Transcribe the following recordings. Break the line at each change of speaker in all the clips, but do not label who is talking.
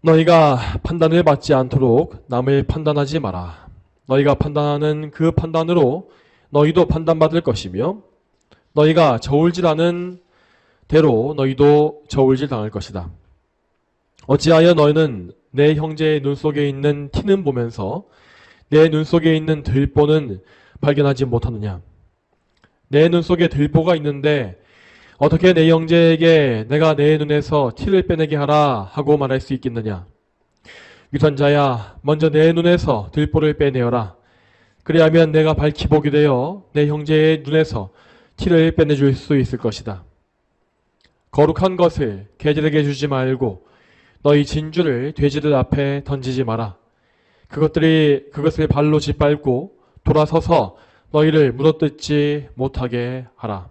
너희가 판단을 받지 않도록 남을 판단하지 마라. 너희가 판단하는 그 판단으로 너희도 판단받을 것이며 너희가 저울질하는 대로 너희도 저울질 당할 것이다. 어찌하여 너희는 내 형제의 눈 속에 있는 티는 보면서 내 눈 속에 있는 들보는 발견하지 못하느냐? 내 눈 속에 들보가 있는데 어떻게 내 형제에게 내가 내 눈에서 티를 빼내게 하라 하고 말할 수 있겠느냐? 유선자야, 먼저 내 눈에서 들보를 빼내어라. 그리하면 내가 밝히 보게 되어 내 형제의 눈에서 티를 빼내줄 수 있을 것이다. 거룩한 것을 개들에게 주지 말고 너희 진주를 돼지들 앞에 던지지 마라. 그것을 발로 짓밟고 돌아서서 너희를 물어뜯지 못하게 하라.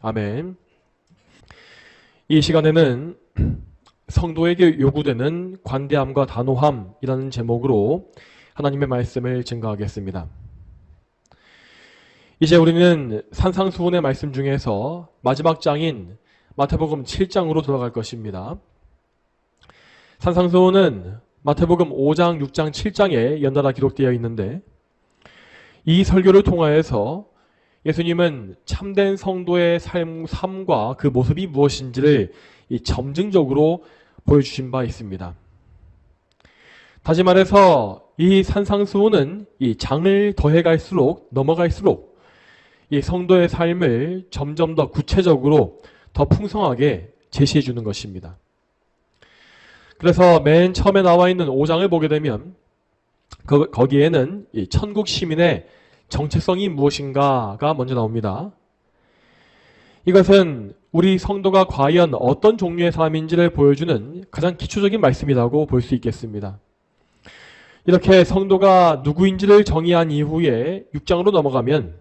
아멘. 이 시간에는 성도에게 요구되는 관대함과 단호함이라는 제목으로 하나님의 말씀을 증거하겠습니다. 이제 우리는 산상수훈의 말씀 중에서 마지막 장인 마태복음 7장으로 들어갈 것입니다. 산상수훈은 마태복음 5장, 6장, 7장에 연달아 기록되어 있는데 이 설교를 통하여서 예수님은 참된 성도의 삶과 그 모습이 무엇인지를 점증적으로 보여주신 바 있습니다. 다시 말해서 이 산상수훈은 이 장을 더해갈수록 넘어갈수록 이 성도의 삶을 점점 더 구체적으로 더 풍성하게 제시해 주는 것입니다. 그래서 맨 처음에 나와 있는 5장을 보게 되면 거기에는 이 천국 시민의 정체성이 무엇인가가 먼저 나옵니다. 이것은 우리 성도가 과연 어떤 종류의 사람인지를 보여주는 가장 기초적인 말씀이라고 볼 수 있겠습니다. 이렇게 성도가 누구인지를 정의한 이후에 6장으로 넘어가면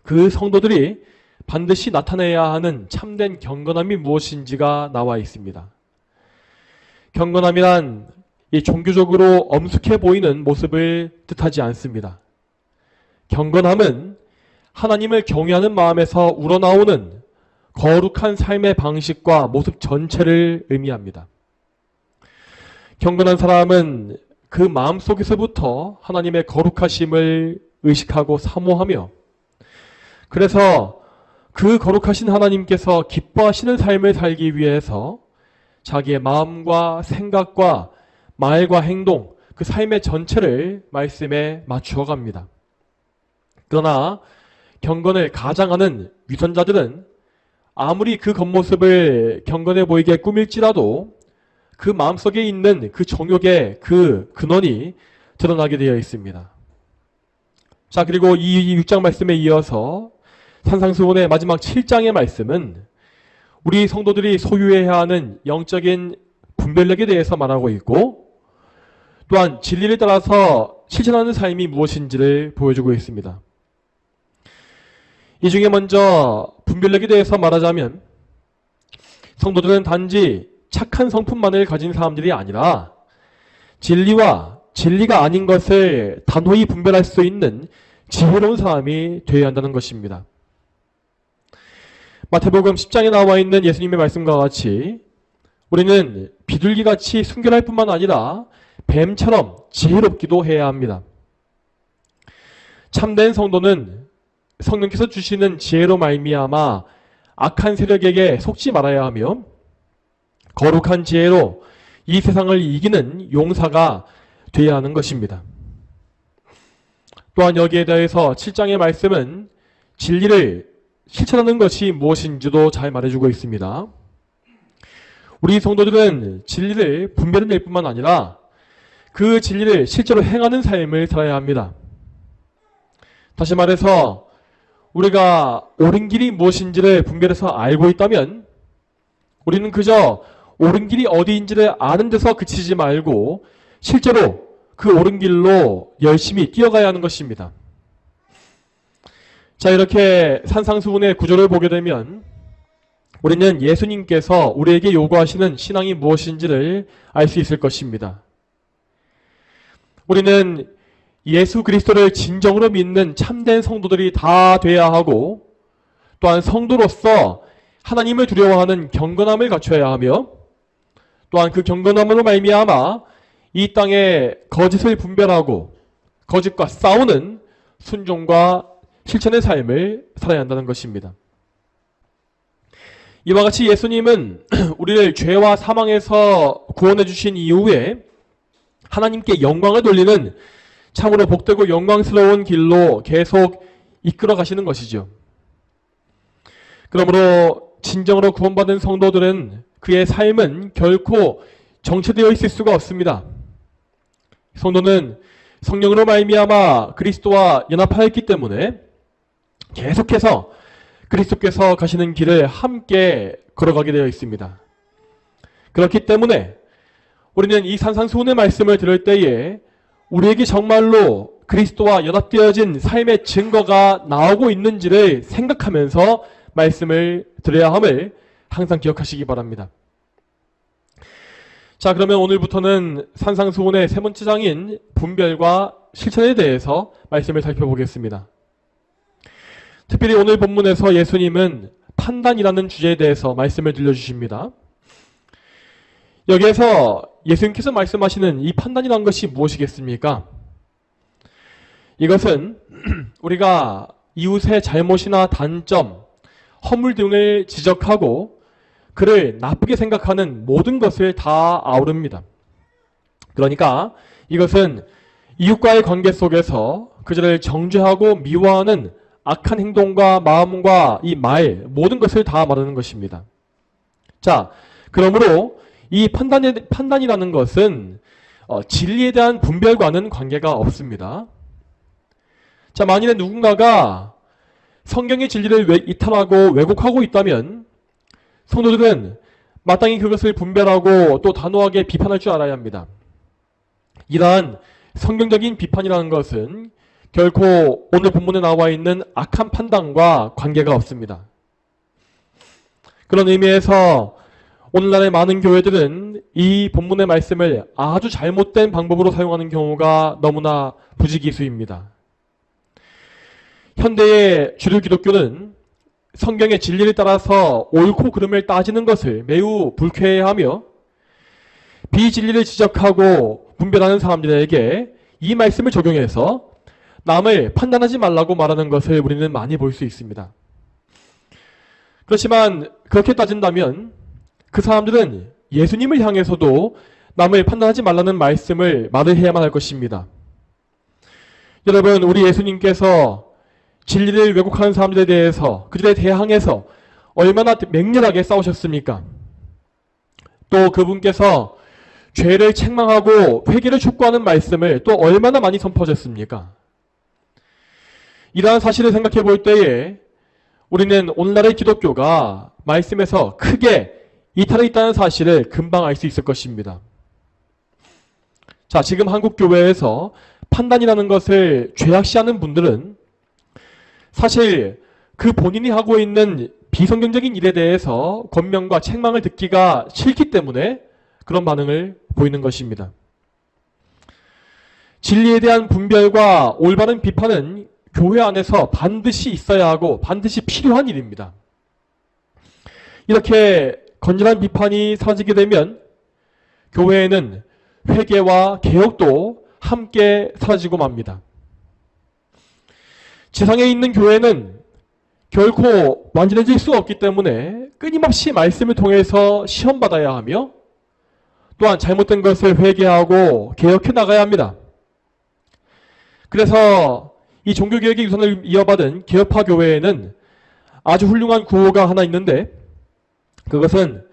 그 성도들이 반드시 나타내야 하는 참된 경건함이 무엇인지가 나와 있습니다. 경건함이란 이 종교적으로 엄숙해 보이는 모습을 뜻하지 않습니다. 경건함은 하나님을 경외하는 마음에서 우러나오는 거룩한 삶의 방식과 모습 전체를 의미합니다. 경건한 사람은 그 마음 속에서부터 하나님의 거룩하심을 의식하고 사모하며 그래서 그 거룩하신 하나님께서 기뻐하시는 삶을 살기 위해서 자기의 마음과 생각과 말과 행동, 그 삶의 전체를 말씀에 맞추어 갑니다. 그러나 경건을 가장하는 위선자들은 아무리 그 겉모습을 경건해 보이게 꾸밀지라도 그 마음속에 있는 그 정욕의 그 근원이 드러나게 되어 있습니다. 자, 그리고 이 6장 말씀에 이어서 산상수훈의 마지막 7장의 말씀은 우리 성도들이 소유해야 하는 영적인 분별력에 대해서 말하고 있고 또한 진리를 따라서 실천하는 삶이 무엇인지를 보여주고 있습니다. 이 중에 먼저 분별력에 대해서 말하자면 성도들은 단지 착한 성품만을 가진 사람들이 아니라 진리와 진리가 아닌 것을 단호히 분별할 수 있는 지혜로운 사람이 되어야 한다는 것입니다. 마태복음 10장에 나와 있는 예수님의 말씀과 같이 우리는 비둘기같이 순결할 뿐만 아니라 뱀처럼 지혜롭기도 해야 합니다. 참된 성도는 성령께서 주시는 지혜로 말미암아 악한 세력에게 속지 말아야 하며 거룩한 지혜로 이 세상을 이기는 용사가 되어야 하는 것입니다. 또한 여기에 대해서 7장의 말씀은 진리를 실천하는 것이 무엇인지도 잘 말해주고 있습니다. 우리 성도들은 진리를 분별해낼 뿐만 아니라 그 진리를 실제로 행하는 삶을 살아야 합니다. 다시 말해서 우리가 옳은 길이 무엇인지를 분별해서 알고 있다면 우리는 그저 옳은 길이 어디인지를 아는 데서 그치지 말고 실제로 그 옳은 길로 열심히 뛰어가야 하는 것입니다. 자, 이렇게 산상수훈의 구조를 보게 되면 우리는 예수님께서 우리에게 요구하시는 신앙이 무엇인지를 알 수 있을 것입니다. 우리는 예수 그리스도를 진정으로 믿는 참된 성도들이 다 돼야 하고 또한 성도로서 하나님을 두려워하는 경건함을 갖춰야 하며 또한 그 경건함으로 말미암아 이 땅에 거짓을 분별하고 거짓과 싸우는 순종과 실천의 삶을 살아야 한다는 것입니다. 이와 같이 예수님은 우리를 죄와 사망에서 구원해 주신 이후에 하나님께 영광을 돌리는 참으로 복되고 영광스러운 길로 계속 이끌어 가시는 것이죠. 그러므로 진정으로 구원받은 성도들은 그의 삶은 결코 정체되어 있을 수가 없습니다. 성도는 성령으로 말미암아 그리스도와 연합하였기 때문에 계속해서 그리스도께서 가시는 길을 함께 걸어가게 되어 있습니다. 그렇기 때문에 우리는 이 산상수훈의 말씀을 들을 때에 우리에게 정말로 그리스도와 연합되어진 삶의 증거가 나오고 있는지를 생각하면서 말씀을 들어야 함을 항상 기억하시기 바랍니다. 자, 그러면 오늘부터는 산상수훈의 세 번째 장인 분별과 실천에 대해서 말씀을 살펴보겠습니다. 특별히 오늘 본문에서 예수님은 판단이라는 주제에 대해서 말씀을 들려주십니다. 여기에서 예수님께서 말씀하시는 이 판단이라는 것이 무엇이겠습니까? 이것은 우리가 이웃의 잘못이나 단점, 허물 등을 지적하고 그를 나쁘게 생각하는 모든 것을 다 아우릅니다. 그러니까 이것은 이웃과의 관계 속에서 그들을 정죄하고 미워하는 악한 행동과 마음과 이 말, 모든 것을 다 말하는 것입니다. 자, 그러므로 이 판단이라는 것은 진리에 대한 분별과는 관계가 없습니다. 자, 만일에 누군가가 성경의 진리를 이탈하고 왜곡하고 있다면 성도들은 마땅히 그것을 분별하고 또 단호하게 비판할 줄 알아야 합니다. 이러한 성경적인 비판이라는 것은 결코 오늘 본문에 나와 있는 악한 판단과 관계가 없습니다. 그런 의미에서 오늘날의 많은 교회들은 이 본문의 말씀을 아주 잘못된 방법으로 사용하는 경우가 너무나 부지기수입니다. 현대의 주류 기독교는 성경의 진리를 따라서 옳고 그름을 따지는 것을 매우 불쾌해하며 비진리를 지적하고 분별하는 사람들에게 이 말씀을 적용해서 남을 판단하지 말라고 말하는 것을 우리는 많이 볼 수 있습니다. 그렇지만 그렇게 따진다면 그 사람들은 예수님을 향해서도 남을 판단하지 말라는 말을 해야만 할 것입니다. 여러분, 우리 예수님께서 진리를 왜곡하는 사람들에 대해서 그들에 대항해서 얼마나 맹렬하게 싸우셨습니까? 또 그분께서 죄를 책망하고 회개를 촉구하는 말씀을 또 얼마나 많이 선포하셨습니까? 이러한 사실을 생각해 볼 때에 우리는 오늘날의 기독교가 말씀에서 크게 이탈해 있다는 사실을 금방 알 수 있을 것입니다. 자, 지금 한국 교회에서 판단이라는 것을 죄악시하는 분들은 사실 그 본인이 하고 있는 비성경적인 일에 대해서 권면과 책망을 듣기가 싫기 때문에 그런 반응을 보이는 것입니다. 진리에 대한 분별과 올바른 비판은 교회 안에서 반드시 있어야 하고 반드시 필요한 일입니다. 이렇게 건전한 비판이 사라지게 되면 교회에는 회개와 개혁도 함께 사라지고 맙니다. 지상에 있는 교회는 결코 완전해질 수 없기 때문에 끊임없이 말씀을 통해서 시험받아야 하며 또한 잘못된 것을 회개하고 개혁해 나가야 합니다. 그래서 이 종교개혁의 유산을 이어받은 개혁파 교회에는 아주 훌륭한 구호가 하나 있는데 그것은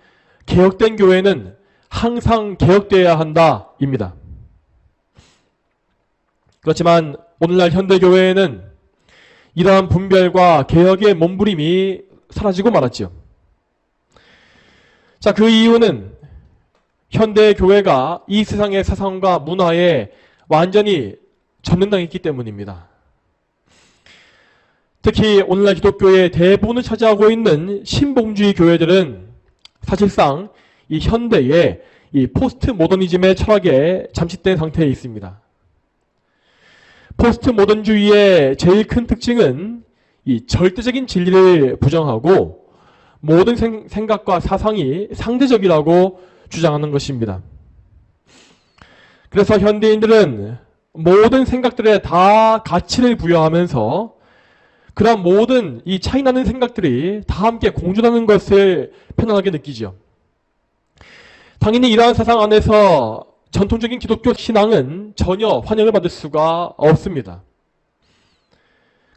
개혁된 교회는 항상 개혁되어야 한다 입니다. 그렇지만 오늘날 현대교회에는 이러한 분별과 개혁의 몸부림이 사라지고 말았지요. 자, 그 이유는 현대 교회가 이 세상의 사상과 문화에 완전히 전면당했기 때문입니다. 특히 오늘날 기독교의 대부분을 차지하고 있는 신봉주의 교회들은 사실상 이 현대의 이 포스트 모더니즘의 철학에 잠식된 상태에 있습니다. 포스트 모던주의의 제일 큰 특징은 이 절대적인 진리를 부정하고 모든 생각과 사상이 상대적이라고 주장하는 것입니다. 그래서 현대인들은 모든 생각들에 다 가치를 부여하면서 그러한 모든 이 차이나는 생각들이 다 함께 공존하는 것을 편안하게 느끼죠. 당연히 이러한 세상 안에서 전통적인 기독교 신앙은 전혀 환영을 받을 수가 없습니다.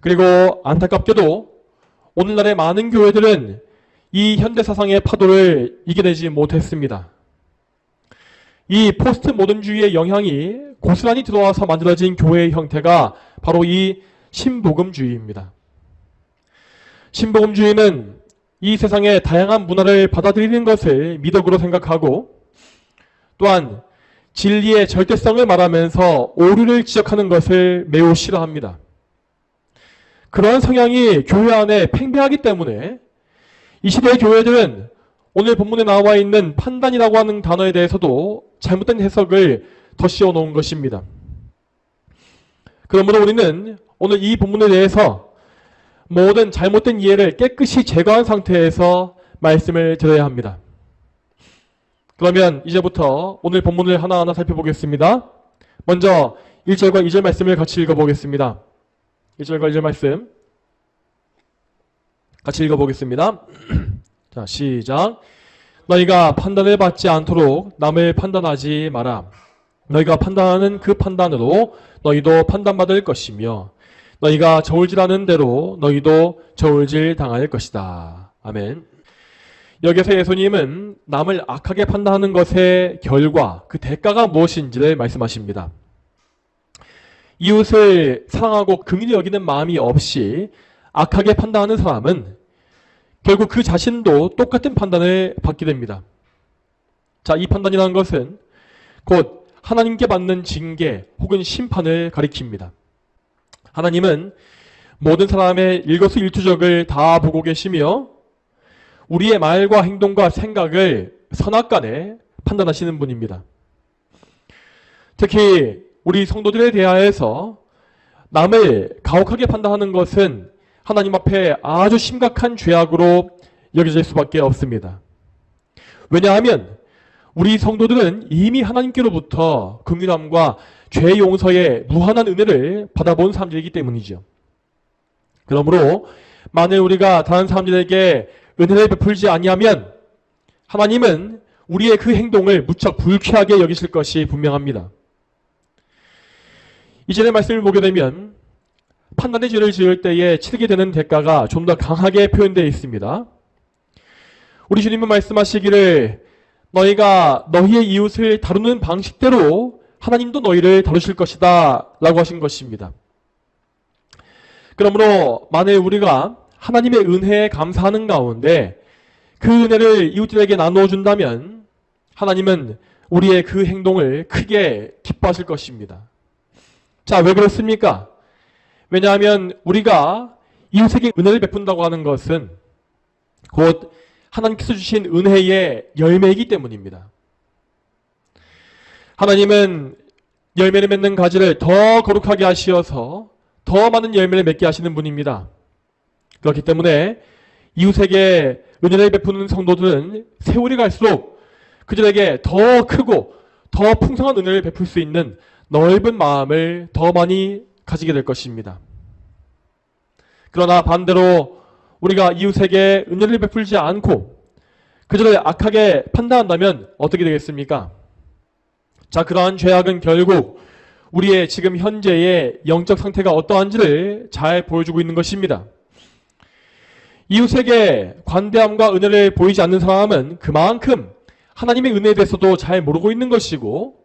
그리고 안타깝게도 오늘날의 많은 교회들은 이 현대 사상의 파도를 이겨내지 못했습니다. 이 포스트 모던주의의 영향이 고스란히 들어와서 만들어진 교회의 형태가 바로 이 신복음주의입니다. 신복음주의는 이 세상의 다양한 문화를 받아들이는 것을 미덕으로 생각하고 또한 진리의 절대성을 말하면서 오류를 지적하는 것을 매우 싫어합니다. 그러한 성향이 교회 안에 팽배하기 때문에 이 시대의 교회들은 오늘 본문에 나와 있는 판단이라고 하는 단어에 대해서도 잘못된 해석을 더 씌워놓은 것입니다. 그러므로 우리는 오늘 이 본문에 대해서 모든 잘못된 이해를 깨끗이 제거한 상태에서 말씀을 드려야 합니다. 그러면 이제부터 오늘 본문을 하나하나 살펴보겠습니다. 먼저 1절과 2절 말씀을 같이 읽어보겠습니다. 1절과 2절 말씀 같이 읽어보겠습니다. 자, 시작. 너희가 판단을 받지 않도록 남을 판단하지 마라. 너희가 판단하는 그 판단으로 너희도 판단받을 것이며 너희가 저울질하는 대로 너희도 저울질 당할 것이다. 아멘. 여기서 예수님은 남을 악하게 판단하는 것의 결과, 그 대가가 무엇인지를 말씀하십니다. 이웃을 사랑하고 긍휼히 여기는 마음이 없이 악하게 판단하는 사람은 결국 그 자신도 똑같은 판단을 받게 됩니다. 자, 이 판단이라는 것은 곧 하나님께 받는 징계 혹은 심판을 가리킵니다. 하나님은 모든 사람의 일거수일투족을 다 보고 계시며 우리의 말과 행동과 생각을 선악간에 판단하시는 분입니다. 특히 우리 성도들에 대하여서 남을 가혹하게 판단하는 것은 하나님 앞에 아주 심각한 죄악으로 여겨질 수밖에 없습니다. 왜냐하면 우리 성도들은 이미 하나님께로부터 긍휼함과 죄 용서의 무한한 은혜를 받아본 사람들이기 때문이죠. 그러므로 만일 우리가 다른 사람들에게 은혜를 베풀지 아니하면 하나님은 우리의 그 행동을 무척 불쾌하게 여기실 것이 분명합니다. 이전의 말씀을 보게 되면 판단의 죄를 지을 때에 치르게 되는 대가가 좀 더 강하게 표현되어 있습니다. 우리 주님은 말씀하시기를 너희가 너희의 이웃을 다루는 방식대로 하나님도 너희를 다루실 것이다 라고 하신 것입니다. 그러므로 만일 우리가 하나님의 은혜에 감사하는 가운데 그 은혜를 이웃들에게 나누어 준다면 하나님은 우리의 그 행동을 크게 기뻐하실 것입니다. 자, 왜 그렇습니까? 왜냐하면 우리가 이웃에게 은혜를 베푼다고 하는 것은 곧 하나님께서 주신 은혜의 열매이기 때문입니다. 하나님은 열매를 맺는 가지를 더 거룩하게 하시어서 더 많은 열매를 맺게 하시는 분입니다. 그렇기 때문에 이웃에게 은혜를 베푸는 성도들은 세월이 갈수록 그들에게 더 크고 더 풍성한 은혜를 베풀 수 있는 넓은 마음을 더 많이 가지게 될 것입니다. 그러나 반대로 우리가 이웃에게 은혜를 베풀지 않고 그들을 악하게 판단한다면 어떻게 되겠습니까? 자, 그러한 죄악은 결국 우리의 지금 현재의 영적 상태가 어떠한지를 잘 보여주고 있는 것입니다. 이웃에게 관대함과 은혜를 보이지 않는 사람은 그만큼 하나님의 은혜에 대해서도 잘 모르고 있는 것이고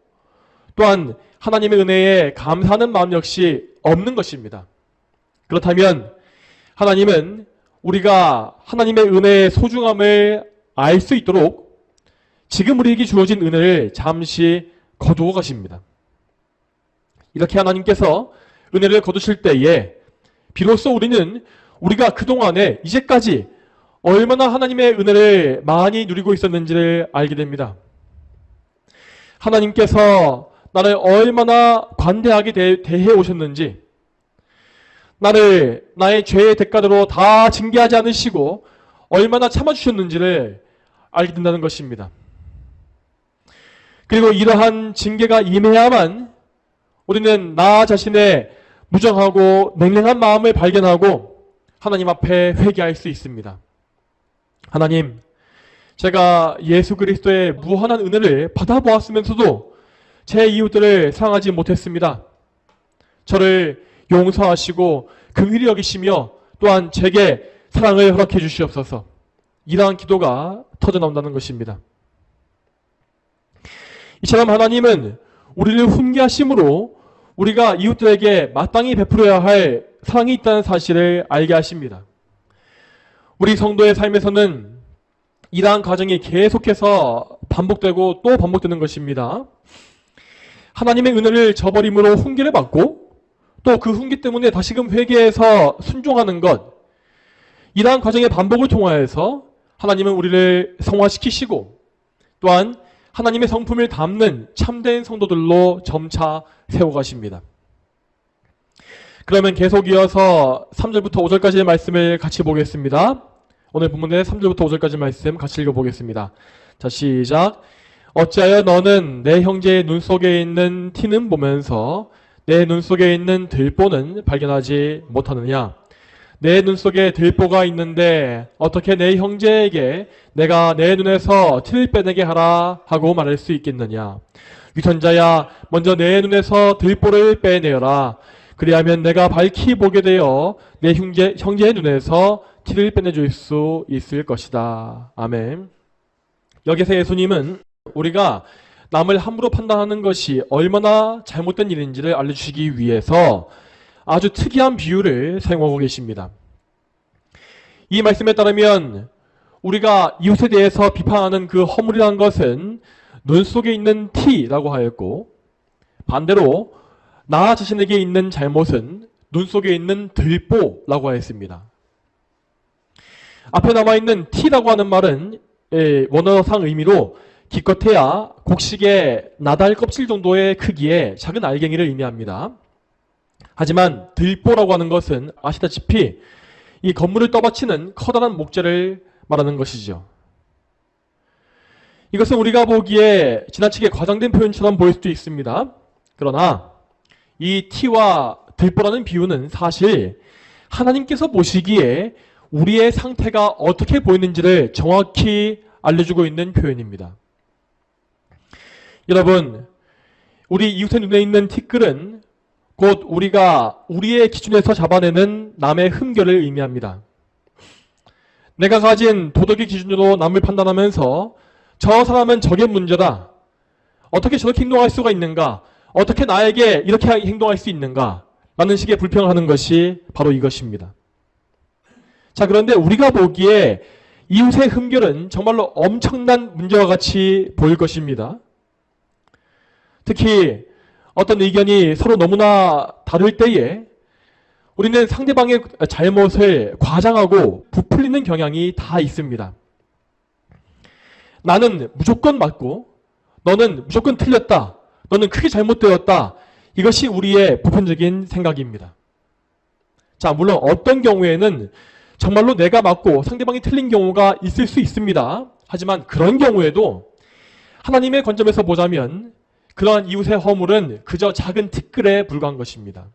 또한 하나님의 은혜에 감사하는 마음 역시 없는 것입니다. 그렇다면 하나님은 우리가 하나님의 은혜의 소중함을 알 수 있도록 지금 우리에게 주어진 은혜를 잠시 거두어 가십니다. 이렇게 하나님께서 은혜를 거두실 때에 비로소 우리는 우리가 그동안에 이제까지 얼마나 하나님의 은혜를 많이 누리고 있었는지를 알게 됩니다. 하나님께서 나를 얼마나 관대하게 대해 오셨는지, 나를 나의 죄의 대가로 다 징계하지 않으시고 얼마나 참아주셨는지를 알게 된다는 것입니다. 그리고 이러한 징계가 임해야만 우리는 나 자신의 무정하고 냉랭한 마음을 발견하고 하나님 앞에 회개할 수 있습니다. 하나님, 제가 예수 그리스도의 무한한 은혜를 받아보았으면서도 제 이웃들을 사랑하지 못했습니다. 저를 용서하시고 긍휼히 여기시며 또한 제게 사랑을 허락해 주시옵소서. 이러한 기도가 터져나온다는 것입니다. 이처럼 하나님은 우리를 훈계하심으로 우리가 이웃들에게 마땅히 베풀어야 할 사랑이 있다는 사실을 알게 하십니다. 우리 성도의 삶에서는 이러한 과정이 계속해서 반복되고 또 반복되는 것입니다. 하나님의 은혜를 저버림으로 훈계를 받고 또 그 훈계 때문에 다시금 회개해서 순종하는 것, 이러한 과정의 반복을 통하여서 하나님은 우리를 성화시키시고 또한 하나님의 성품을 담는 참된 성도들로 점차 세워가십니다. 그러면 계속 이어서 3절부터 5절까지의 말씀을 같이 보겠습니다. 오늘 본문의 3절부터 5절까지 말씀 같이 읽어보겠습니다. 자, 시작. 어찌하여 너는 내 형제의 눈 속에 있는 티는 보면서 내 눈 속에 있는 들보는 발견하지 못하느냐? 내 눈 속에 들보가 있는데 어떻게 내 형제에게 내가 내 눈에서 티를 빼내게 하라 하고 말할 수 있겠느냐? 위선자야, 먼저 내 눈에서 들보를 빼내어라. 그리하면 내가 밝히 보게 되어 내 형제의 눈에서 티를 빼내줄 수 있을 것이다. 아멘. 여기서 예수님은 우리가 남을 함부로 판단하는 것이 얼마나 잘못된 일인지를 알려주시기 위해서 아주 특이한 비유를 사용하고 계십니다. 이 말씀에 따르면 우리가 이웃에 대해서 비판하는 그 허물이라는 것은 눈 속에 있는 티라고 하였고, 반대로 나 자신에게 있는 잘못은 눈 속에 있는 들보라고 하였습니다. 앞에 남아있는 티라고 하는 말은 원어상 의미로 기껏해야 곡식의 나달 껍질 정도의 크기의 작은 알갱이를 의미합니다. 하지만 들보라고 하는 것은 아시다시피 이 건물을 떠받치는 커다란 목재를 말하는 것이죠. 이것은 우리가 보기에 지나치게 과장된 표현처럼 보일 수도 있습니다. 그러나 이 티와 들보라는 비유는 사실 하나님께서 보시기에 우리의 상태가 어떻게 보이는지를 정확히 알려주고 있는 표현입니다. 여러분, 우리 이웃의 눈에 있는 티끌은 곧 우리가 우리의 기준에서 잡아내는 남의 흠결을 의미합니다. 내가 가진 도덕의 기준으로 남을 판단하면서 저 사람은 저게 문제다. 어떻게 저렇게 행동할 수가 있는가? 어떻게 나에게 이렇게 행동할 수 있는가? 라는 식의 불평을 하는 것이 바로 이것입니다. 자, 그런데 우리가 보기에 이웃의 흠결은 정말로 엄청난 문제와 같이 보일 것입니다. 특히 어떤 의견이 서로 너무나 다를 때에 우리는 상대방의 잘못을 과장하고 부풀리는 경향이 다 있습니다. 나는 무조건 맞고 너는 무조건 틀렸다. 너는 크게 잘못되었다. 이것이 우리의 보편적인 생각입니다. 자, 물론 어떤 경우에는 정말로 내가 맞고 상대방이 틀린 경우가 있을 수 있습니다. 하지만 그런 경우에도 하나님의 관점에서 보자면 그러한 이웃의 허물은 그저 작은 티끌에 불과한 것입니다.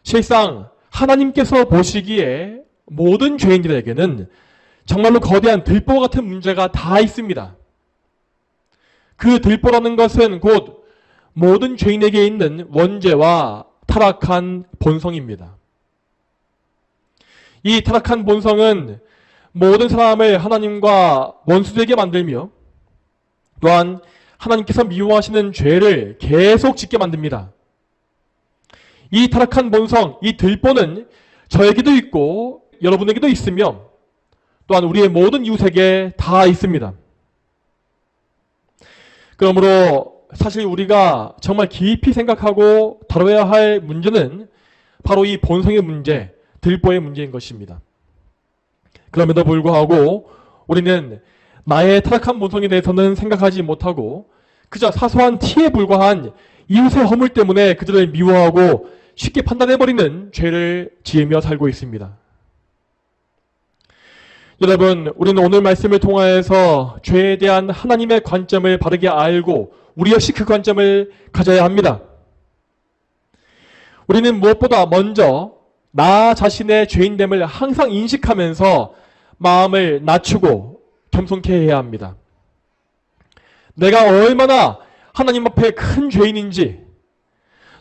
실상 하나님께서 보시기에 모든 죄인들에게는 정말로 거대한 들보 같은 문제가 다 있습니다. 그 들보라는 것은 곧 모든 죄인에게 있는 원죄와 타락한 본성입니다. 이 타락한 본성은 모든 사람을 하나님과 원수되게 만들며 또한 하나님께서 미워하시는 죄를 계속 짓게 만듭니다. 이 타락한 본성, 이 들보는 저에게도 있고 여러분에게도 있으며 또한 우리의 모든 이웃에게 다 있습니다. 그러므로 사실 우리가 정말 깊이 생각하고 다뤄야 할 문제는 바로 이 본성의 문제, 들보의 문제인 것입니다. 그럼에도 불구하고 우리는 나의 타락한 본성에 대해서는 생각하지 못하고 그저 사소한 티에 불과한 이웃의 허물 때문에 그들을 미워하고 쉽게 판단해버리는 죄를 지으며 살고 있습니다. 여러분, 우리는 오늘 말씀을 통하여서 죄에 대한 하나님의 관점을 바르게 알고 우리 역시 그 관점을 가져야 합니다. 우리는 무엇보다 먼저 나 자신의 죄인됨을 항상 인식하면서 마음을 낮추고 겸손케 해야 합니다. 내가 얼마나 하나님 앞에 큰 죄인인지,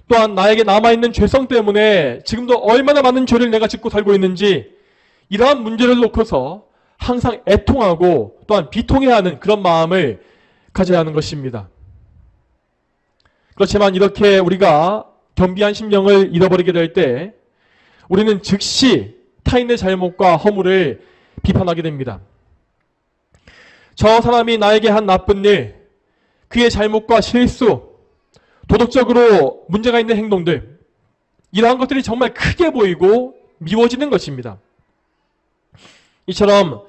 또한 나에게 남아있는 죄성 때문에 지금도 얼마나 많은 죄를 내가 짓고 살고 있는지, 이러한 문제를 놓고서 항상 애통하고 또한 비통해야 하는 그런 마음을 가져야 하는 것입니다. 그렇지만 이렇게 우리가 겸비한 심령을 잃어버리게 될 때 우리는 즉시 타인의 잘못과 허물을 비판하게 됩니다. 저 사람이 나에게 한 나쁜 일, 그의 잘못과 실수, 도덕적으로 문제가 있는 행동들, 이러한 것들이 정말 크게 보이고 미워지는 것입니다. 이처럼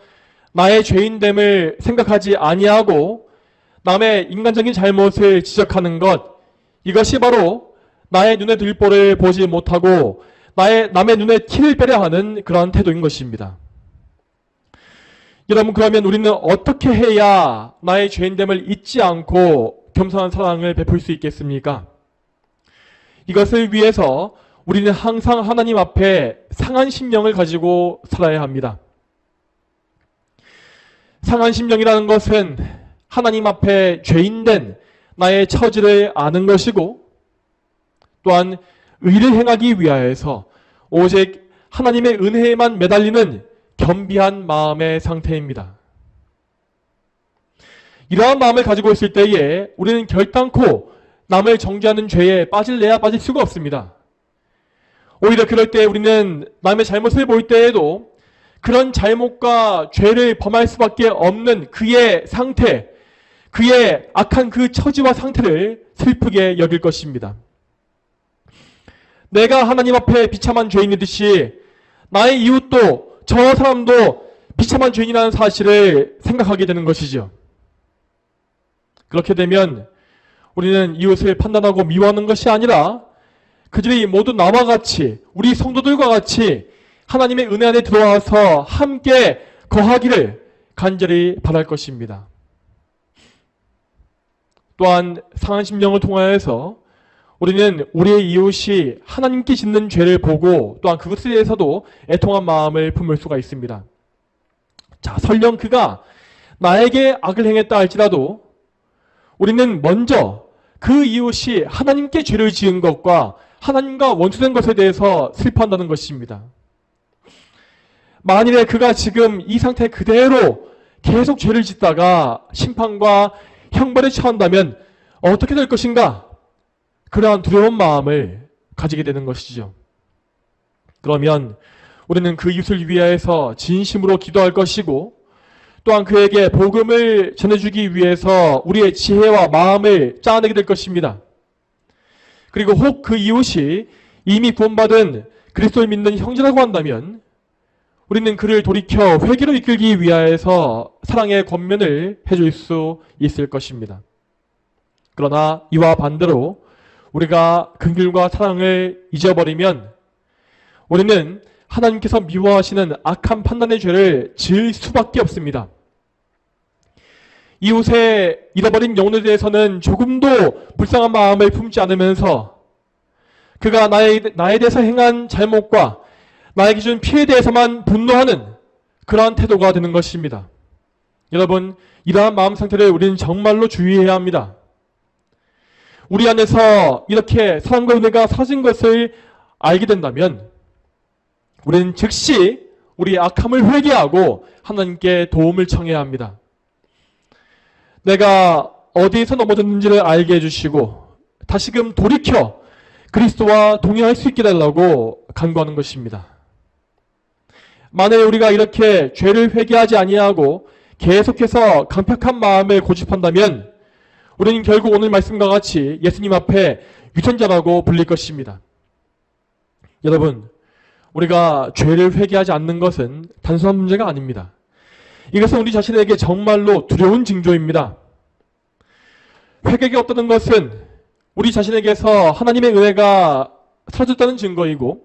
나의 죄인됨을 생각하지 아니하고 남의 인간적인 잘못을 지적하는 것, 이것이 바로 나의 눈에 들보를 보지 못하고 남의 눈에 티를 빼려 하는 그러한 태도인 것입니다. 여러분, 그러면 우리는 어떻게 해야 나의 죄인됨을 잊지 않고 겸손한 사랑을 베풀 수 있겠습니까? 이것을 위해서 우리는 항상 하나님 앞에 상한 심령을 가지고 살아야 합니다. 상한 심령이라는 것은 하나님 앞에 죄인된 나의 처지를 아는 것이고, 또한 의를 행하기 위하여서 오직 하나님의 은혜에만 매달리는 겸비한 마음의 상태입니다. 이러한 마음을 가지고 있을 때에 우리는 결단코 남을 정죄하는 죄에 빠질래야 빠질 수가 없습니다. 오히려 그럴 때 우리는 남의 잘못을 볼 때에도 그런 잘못과 죄를 범할 수밖에 없는 그의 상태, 그의 악한 그 처지와 상태를 슬프게 여길 것입니다. 내가 하나님 앞에 비참한 죄인이듯이 나의 이웃도, 저 사람도 비참한 죄인이라는 사실을 생각하게 되는 것이죠. 그렇게 되면 우리는 이웃을 판단하고 미워하는 것이 아니라 그들이 모두 나와 같이, 우리 성도들과 같이 하나님의 은혜 안에 들어와서 함께 거하기를 간절히 바랄 것입니다. 또한 상한 심령을 통하여서 우리는 우리의 이웃이 하나님께 짓는 죄를 보고 또한 그것에 대해서도 애통한 마음을 품을 수가 있습니다. 자, 설령 그가 나에게 악을 행했다 할지라도 우리는 먼저 그 이웃이 하나님께 죄를 지은 것과 하나님과 원수된 것에 대해서 슬퍼한다는 것입니다. 만일에 그가 지금 이 상태 그대로 계속 죄를 짓다가 심판과 형벌에 처한다면 어떻게 될 것인가? 그러한 두려운 마음을 가지게 되는 것이죠. 그러면 우리는 그 이웃을 위하여서 진심으로 기도할 것이고, 또한 그에게 복음을 전해주기 위해서 우리의 지혜와 마음을 짜내게 될 것입니다. 그리고 혹 그 이웃이 이미 구원받은 그리스도를 믿는 형제라고 한다면 우리는 그를 돌이켜 회개로 이끌기 위하여서 사랑의 권면을 해줄 수 있을 것입니다. 그러나 이와 반대로 우리가 긍휼과 사랑을 잊어버리면 우리는 하나님께서 미워하시는 악한 판단의 죄를 지을 수밖에 없습니다. 이웃의 잃어버린 영혼에 대해서는 조금도 불쌍한 마음을 품지 않으면서 그가 나에 대해서 행한 잘못과 나에게 준 피해에 대해서만 분노하는 그러한 태도가 되는 것입니다. 여러분, 이러한 마음 상태를 우리는 정말로 주의해야 합니다. 우리 안에서 이렇게 사랑과 은혜가 사라진 것을 알게 된다면 우리는 즉시 우리의 악함을 회개하고 하나님께 도움을 청해야 합니다. 내가 어디에서 넘어졌는지를 알게 해주시고 다시금 돌이켜 그리스도와 동행할 수 있게 달라고 간구하는 것입니다. 만약에 우리가 이렇게 죄를 회개하지 아니하고 계속해서 강팍한 마음을 고집한다면 우리는 결국 오늘 말씀과 같이 예수님 앞에 유전자라고 불릴 것입니다. 여러분, 우리가 죄를 회개하지 않는 것은 단순한 문제가 아닙니다. 이것은 우리 자신에게 정말로 두려운 징조입니다. 회개가 없다는 것은 우리 자신에게서 하나님의 은혜가 사라졌다는 증거이고,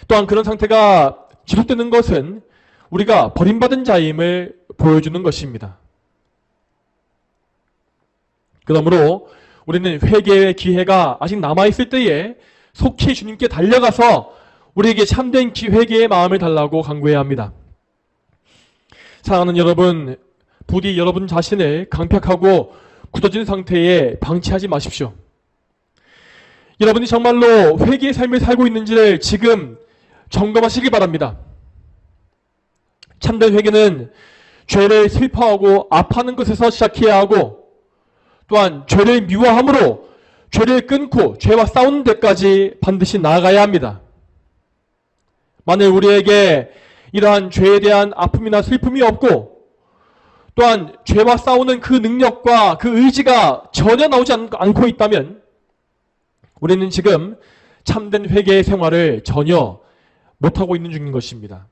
또한 그런 상태가 지속되는 것은 우리가 버림받은 자임을 보여주는 것입니다. 그러므로 우리는 회개의 기회가 아직 남아있을 때에 속히 주님께 달려가서 우리에게 참된 회개의 마음을 달라고 간구해야 합니다. 사랑하는 여러분, 부디 여러분 자신을 강팍하고 굳어진 상태에 방치하지 마십시오. 여러분이 정말로 회개의 삶을 살고 있는지를 지금 점검하시기 바랍니다. 참된 회개는 죄를 슬퍼하고 아파하는 것에서 시작해야 하고, 또한 죄를 미워함으로 죄를 끊고 죄와 싸우는 데까지 반드시 나아가야 합니다. 만일 우리에게 이러한 죄에 대한 아픔이나 슬픔이 없고, 또한 죄와 싸우는 그 능력과 그 의지가 전혀 나오지 않고 있다면 우리는 지금 참된 회개의 생활을 전혀 못하고 있는 중인 것입니다.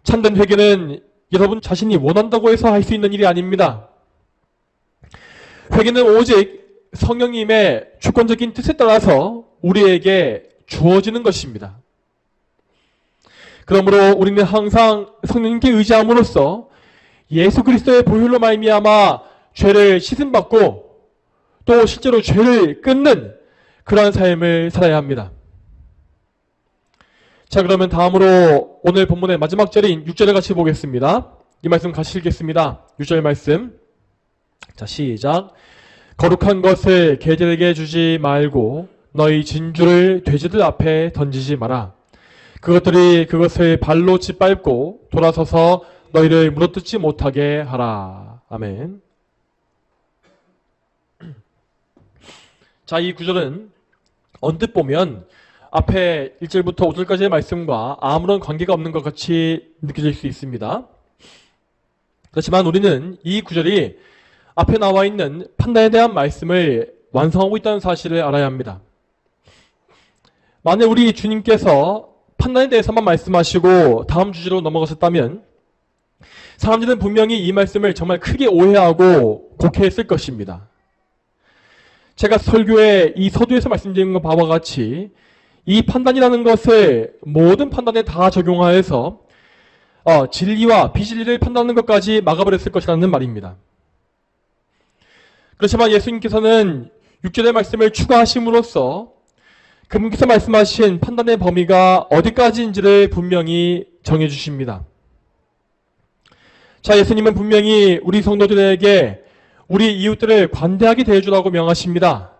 참된 회개는 여러분 자신이 원한다고 해서 할 수 있는 일이 아닙니다. 회개는 오직 성령님의 주권적인 뜻에 따라서 우리에게 주어지는 것입니다. 그러므로 우리는 항상 성령님께 의지함으로써 예수 그리스도의 보혈로 말미암아 죄를 씻음받고 또 실제로 죄를 끊는 그러한 삶을 살아야 합니다. 자, 그러면 다음으로 오늘 본문의 마지막 절인 6절을 같이 보겠습니다. 이 말씀 같이 읽겠습니다. 6절 말씀. 자, 시작. 거룩한 것을 개들에게 주지 말고 너희 진주를 돼지들 앞에 던지지 마라. 그것들이 그것을 발로 짓밟고 돌아서서 너희를 물어뜯지 못하게 하라. 아멘. 자, 이 구절은 언뜻 보면 앞에 1절부터 5절까지의 말씀과 아무런 관계가 없는 것 같이 느껴질 수 있습니다. 그렇지만 우리는 이 구절이 앞에 나와 있는 판단에 대한 말씀을 완성하고 있다는 사실을 알아야 합니다. 만약 우리 주님께서 판단에 대해서만 말씀하시고 다음 주제로 넘어가셨다면 사람들은 분명히 이 말씀을 정말 크게 오해하고 곡해했을 것입니다. 제가 설교에 이 서두에서 말씀드린 바와 같이 이 판단이라는 것을 모든 판단에 다 적용하여서 진리와 비진리를 판단하는 것까지 막아버렸을 것이라는 말입니다. 그렇지만 예수님께서는 6절의 말씀을 추가하심으로써 그분께서 말씀하신 판단의 범위가 어디까지인지를 분명히 정해주십니다. 자, 예수님은 분명히 우리 성도들에게 우리 이웃들을 관대하게 대해주라고 명하십니다.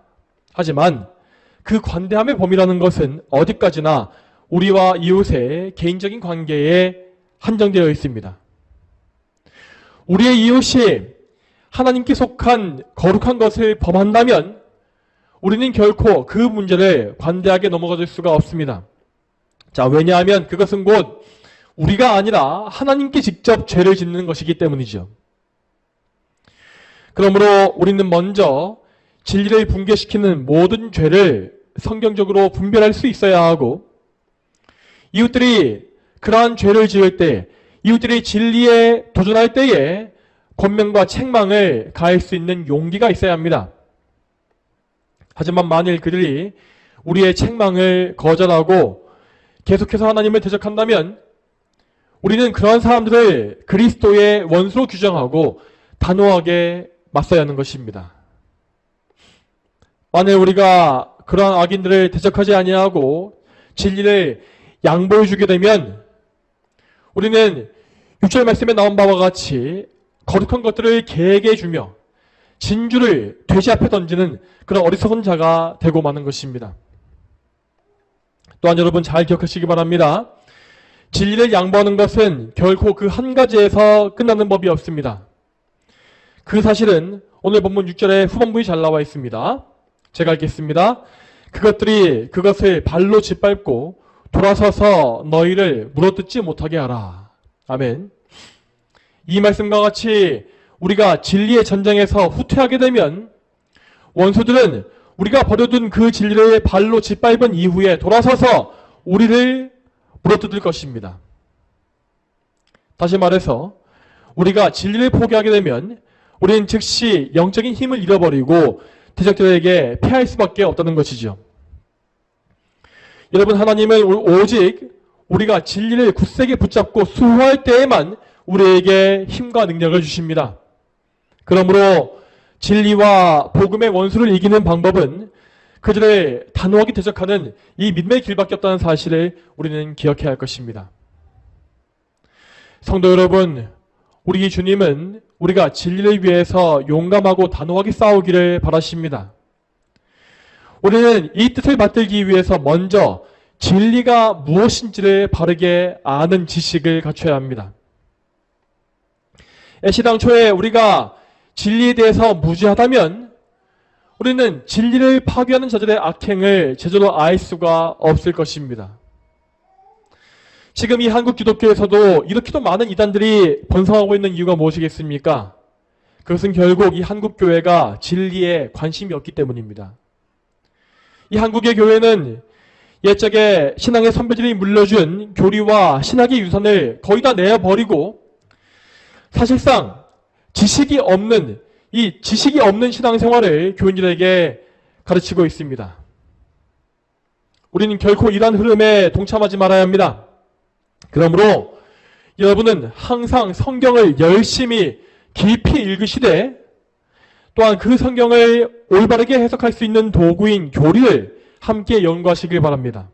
하지만 그 관대함의 범위라는 것은 어디까지나 우리와 이웃의 개인적인 관계에 한정되어 있습니다. 우리의 이웃이 하나님께 속한 거룩한 것을 범한다면 우리는 결코 그 문제를 관대하게 넘어가줄 수가 없습니다. 자, 왜냐하면 그것은 곧 우리가 아니라 하나님께 직접 죄를 짓는 것이기 때문이죠. 그러므로 우리는 먼저 진리를 붕괴시키는 모든 죄를 성경적으로 분별할 수 있어야 하고, 이웃들이 그러한 죄를 지을 때, 이웃들이 진리에 도전할 때에 권면과 책망을 가할 수 있는 용기가 있어야 합니다. 하지만 만일 그들이 우리의 책망을 거절하고 계속해서 하나님을 대적한다면 우리는 그러한 사람들을 그리스도의 원수로 규정하고 단호하게 맞서야 하는 것입니다. 만일 우리가 그러한 악인들을 대적하지 아니하고 진리를 양보해 주게 되면 우리는 6절 말씀에 나온 바와 같이 거룩한 것들을 개에게 주며 진주를 돼지 앞에 던지는 그런 어리석은 자가 되고 마는 것입니다. 또한 여러분 잘 기억하시기 바랍니다. 진리를 양보하는 것은 결코 그 한 가지에서 끝나는 법이 없습니다. 그 사실은 오늘 본문 6절의 후반부에 잘 나와 있습니다. 제가 읽겠습니다. 그것들이 그것을 발로 짓밟고 돌아서서 너희를 물어뜯지 못하게 하라. 아멘. 이 말씀과 같이 우리가 진리의 전쟁에서 후퇴하게 되면 원수들은 우리가 버려둔 그 진리를 발로 짓밟은 이후에 돌아서서 우리를 물어뜯을 것입니다. 다시 말해서 우리가 진리를 포기하게 되면 우리는 즉시 영적인 힘을 잃어버리고 대적들에게 패할 수밖에 없다는 것이죠. 여러분, 하나님은 오직 우리가 진리를 굳세게 붙잡고 수호할 때에만 우리에게 힘과 능력을 주십니다. 그러므로 진리와 복음의 원수를 이기는 방법은 그들을 단호하게 대적하는 이 믿음의 길밖에 없다는 사실을 우리는 기억해야 할 것입니다. 성도 여러분, 우리 주님은 우리가 진리를 위해서 용감하고 단호하게 싸우기를 바라십니다. 우리는 이 뜻을 받들기 위해서 먼저 진리가 무엇인지를 바르게 아는 지식을 갖춰야 합니다. 애시당초에 우리가 진리에 대해서 무지하다면 우리는 진리를 파괴하는 자들의 악행을 제대로 알 수가 없을 것입니다. 지금 이 한국 기독교에서도 이렇게도 많은 이단들이 번성하고 있는 이유가 무엇이겠습니까? 그것은 결국 이 한국 교회가 진리에 관심이 없기 때문입니다. 이 한국의 교회는 옛적에 신앙의 선배들이 물려준 교리와 신학의 유산을 거의 다 내어버리고 사실상 지식이 없는 신앙생활을 교인들에게 가르치고 있습니다. 우리는 결코 이러한 흐름에 동참하지 말아야 합니다. 그러므로 여러분은 항상 성경을 열심히 깊이 읽으시되 또한 그 성경을 올바르게 해석할 수 있는 도구인 교리를 함께 연구하시길 바랍니다.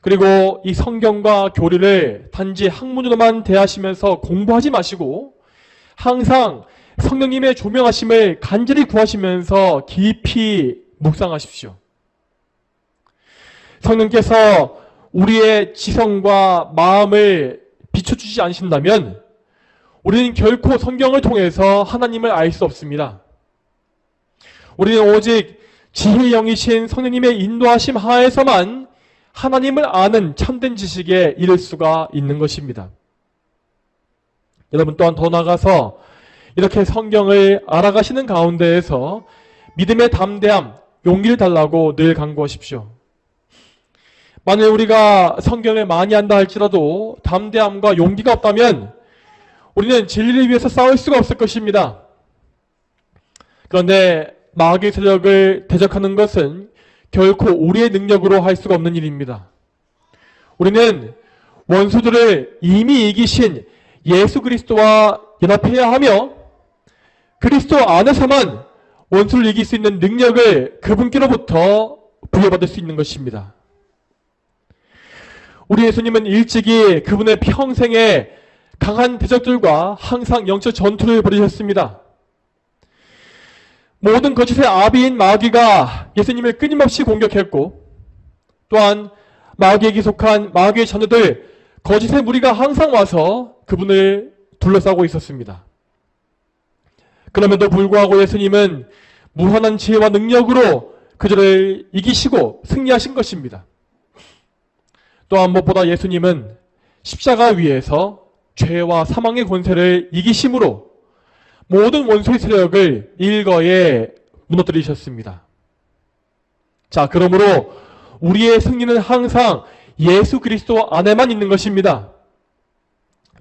그리고 이 성경과 교리를 단지 학문으로만 대하시면서 공부하지 마시고 항상 성령님의 조명하심을 간절히 구하시면서 깊이 묵상하십시오. 성령께서 우리의 지성과 마음을 비춰주지 않으신다면 우리는 결코 성경을 통해서 하나님을 알 수 없습니다. 우리는 오직 지혜의 영이신 성령님의 인도하심 하에서만 하나님을 아는 참된 지식에 이를 수가 있는 것입니다. 여러분 또한 더 나아가서 이렇게 성경을 알아가시는 가운데에서 믿음의 담대함, 용기를 달라고 늘 간구하십시오. 만일 우리가 성경을 많이 한다 할지라도 담대함과 용기가 없다면 우리는 진리를 위해서 싸울 수가 없을 것입니다. 그런데 마귀의 세력을 대적하는 것은 결코 우리의 능력으로 할 수가 없는 일입니다. 우리는 원수들을 이미 이기신 예수 그리스도와 연합해야 하며 그리스도 안에서만 원수를 이길 수 있는 능력을 그분께로부터 부여받을 수 있는 것입니다. 우리 예수님은 일찍이 그분의 평생에 강한 대적들과 항상 영적 전투를 벌이셨습니다. 모든 거짓의 아비인 마귀가 예수님을 끊임없이 공격했고 또한 마귀에게 속한 마귀의 자녀들 거짓의 무리가 항상 와서 그분을 둘러싸고 있었습니다. 그럼에도 불구하고 예수님은 무한한 지혜와 능력으로 그들을 이기시고 승리하신 것입니다. 또한 무엇보다 예수님은 십자가 위에서 죄와 사망의 권세를 이기심으로 모든 원수의 세력을 일거에 무너뜨리셨습니다. 자, 그러므로 우리의 승리는 항상 예수 그리스도 안에만 있는 것입니다.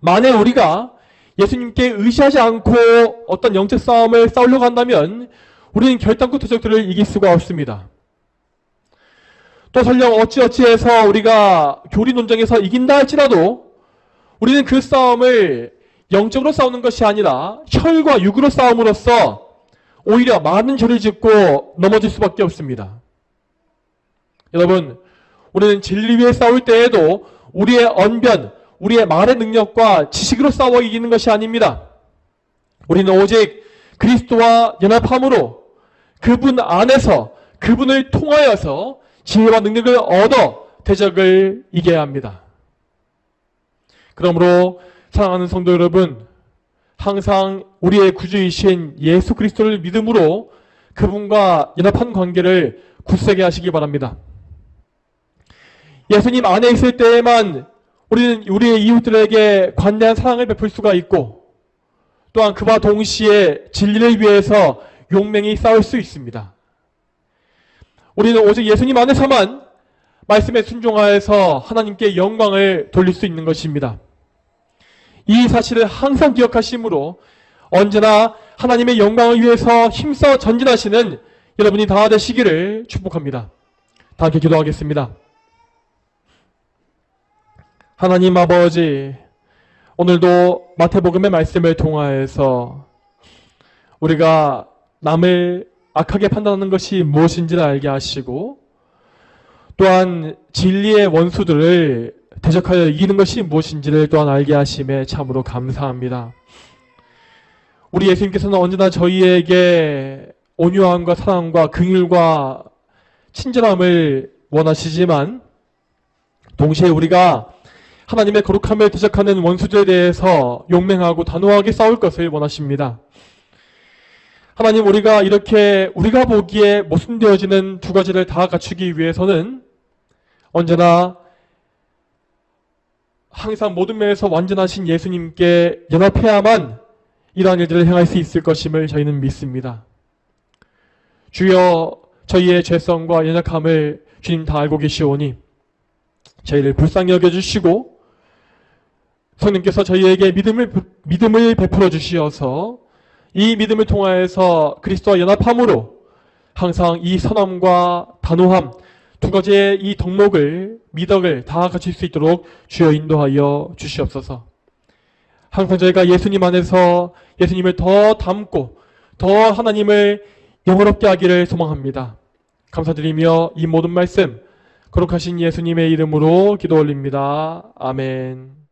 만약 우리가 예수님께 의지하지 않고 어떤 영적 싸움을 싸우려고 한다면 우리는 결단코 대적들을 이길 수가 없습니다. 또 설령 어찌어찌해서 우리가 교리 논쟁에서 이긴다 할지라도 우리는 그 싸움을 영적으로 싸우는 것이 아니라 혈과 육으로 싸움으로써 오히려 많은 죄를 짓고 넘어질 수밖에 없습니다. 여러분, 우리는 진리 위에 싸울 때에도 우리의 언변, 우리의 말의 능력과 지식으로 싸워 이기는 것이 아닙니다. 우리는 오직 그리스도와 연합함으로 그분 안에서 그분을 통하여서 지혜와 능력을 얻어 대적을 이겨야 합니다. 그러므로 사랑하는 성도 여러분, 항상 우리의 구주이신 예수 그리스도를 믿음으로 그분과 연합한 관계를 굳세게 하시기 바랍니다. 예수님 안에 있을 때에만 우리는 우리의 이웃들에게 관대한 사랑을 베풀 수가 있고 또한 그와 동시에 진리를 위해서 용맹히 싸울 수 있습니다. 우리는 오직 예수님 안에서만 말씀에 순종하여서 하나님께 영광을 돌릴 수 있는 것입니다. 이 사실을 항상 기억하심으로 언제나 하나님의 영광을 위해서 힘써 전진하시는 여러분이 다 되시기를 축복합니다. 다 함께 기도하겠습니다. 하나님 아버지, 오늘도 마태복음의 말씀을 통하여서 우리가 남을 악하게 판단하는 것이 무엇인지를 알게 하시고, 또한 진리의 원수들을 대적하여 이기는 것이 무엇인지를 또한 알게 하심에 참으로 감사합니다. 우리 예수님께서는 언제나 저희에게 온유함과 사랑과 긍휼과 친절함을 원하시지만, 동시에 우리가 하나님의 거룩함을 대적하는 원수들에 대해서 용맹하고 단호하게 싸울 것을 원하십니다. 하나님, 우리가 이렇게 우리가 보기에 모순되어지는 두 가지를 다 갖추기 위해서는 언제나 항상 모든 면에서 완전하신 예수님께 연합해야만 이러한 일들을 행할 수 있을 것임을 저희는 믿습니다. 주여, 저희의 죄성과 연약함을 주님 다 알고 계시오니 저희를 불쌍히 여겨주시고 성령께서 저희에게 믿음을 베풀어 주시어서 이 믿음을 통하여서 그리스도와 연합함으로 항상 이 선함과 단호함 두 가지의 이 덕목을, 미덕을 다 갖출 수 있도록 주여 인도하여 주시옵소서. 항상 저희가 예수님 안에서 예수님을 더 닮고 더 하나님을 영원롭게 하기를 소망합니다. 감사드리며 이 모든 말씀 거룩하신 예수님의 이름으로 기도 올립니다. 아멘.